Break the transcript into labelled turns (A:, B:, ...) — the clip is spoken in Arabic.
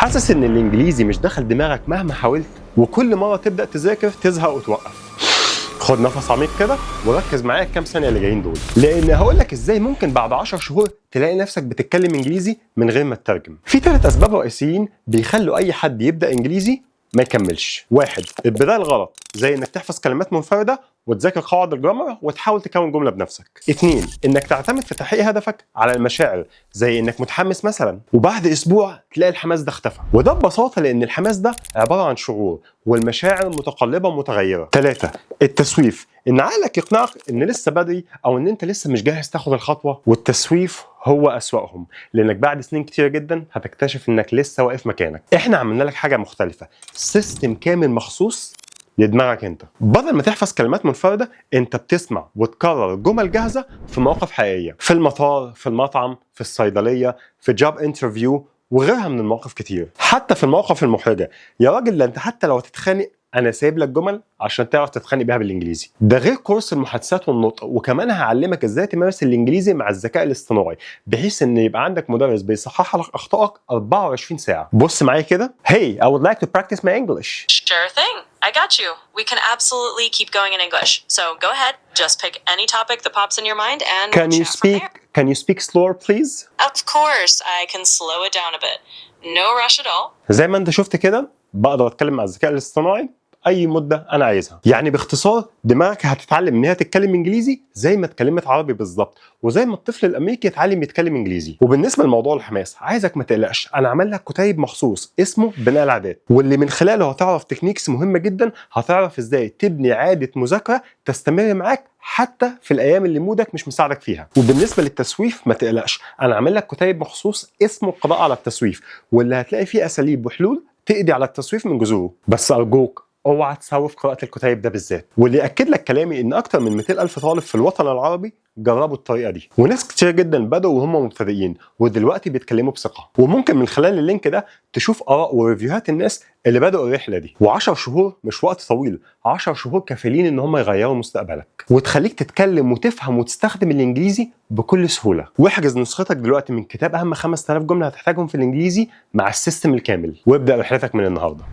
A: حاسس ان الانجليزي مش دخل دماغك مهما حاولت، وكل مره تبدا تذاكر تزهق وتوقف؟ خد نفس عميق كده وركز معايا الكام ثانيه اللي جايين دول، لان هقول لك ازاي ممكن بعد 10 شهور تلاقي نفسك بتتكلم انجليزي من غير ما تترجم. في 3 اسباب رئيسيين بيخلوا اي حد يبدا انجليزي ما يكملش. 1، البدايه الغلط، زي انك تحفظ كلمات منفرده وتذاكر قواعد الجرامر وتحاول تكون جمله بنفسك. 2، انك تعتمد في تحقيق هدفك على المشاعر، زي انك متحمس مثلا وبعد اسبوع تلاقي الحماس ده اختفى، وده ببساطه لان الحماس ده عباره عن شعور والمشاعر متقلبه ومتغيره. 3، التسويف، ان عقلك يقنعك ان لسه بدري او ان انت لسه مش جاهز تاخد الخطوه، والتسويف هو اسوأهم، لانك بعد سنين كتيره جدا هتكتشف انك لسه واقف مكانك. احنا عملنا لك حاجه مختلفه، سيستم كامل مخصوص لدماغك انت. بدل ما تحفظ كلمات منفرده، انت بتسمع وتكرر جمل جاهزه في مواقف حقيقيه، في المطار، في المطعم، في الصيدليه، في جوب انترفيو وغيرها من المواقف كتير. حتى في المواقف المحرجه يا راجل، ده انت حتى لو هتتخانق انا سايب لك جمل عشان تعرف تتخانق بيها بالانجليزي. ده غير كورس المحادثات والنطق، وكمان هعلمك ازاي تمارس الانجليزي مع الذكاء الاصطناعي، بحيث ان يبقى عندك مدرس بيصحح لك اخطائك 24 ساعه. بص معايا كده. Hey, I would like to practice my English.
B: Sure thing. I got you. We can absolutely keep going in English. So go ahead, just pick any topic that pops in your mind and
A: Can you speak slower please?
B: Of course, I can slow it down a bit. No rush at all.
A: زي ما انت شفت كده بقدر اتكلم مع الذكاء الاصطناعي اي مده انا عايزها. يعني باختصار دماغك هتتعلم ان هي تتكلم انجليزي زي ما اتكلمت عربي بالظبط، وزي ما الطفل الامريكي يتعلم يتكلم انجليزي. وبالنسبه لموضوع الحماس، عايزك ما تقلقش، انا عامل لك كتيب مخصوص اسمه بناء العادات، واللي من خلاله هتعرف تكنيكس مهمه جدا، هتعرف ازاي تبني عاده مذاكره تستمر معاك حتى في الايام اللي مودك مش مساعدك فيها. وبالنسبه للتسويف ما تقلقش، انا عامل لك كتيب مخصوص اسمه القضاء على التسويف، واللي هتلاقي فيه اساليب وحلول تقضي على التسويف من جذوره. بس ارجوك اوعى تسوف قراءة الكتيب ده بالذات. واللي يأكد لك كلامي ان اكتر من 200,000 طالب في الوطن العربي جربوا الطريقة دي، وناس كتير جدا بدأوا وهم مبتدئين ودلوقتي بيتكلموا بثقة. وممكن من خلال اللينك ده تشوف آراء وريفيوهات الناس اللي بدأوا الرحلة دي. و10 شهور مش وقت طويل، 10 شهور كافيين ان هم يغيروا مستقبلك وتخليك تتكلم وتفهم وتستخدم الانجليزي بكل سهولة. واحجز نسختك دلوقتي من كتاب اهم 5000 جملة هتحتاجهم في الانجليزي مع السيستم الكامل، وابدأ رحلتك من النهارده.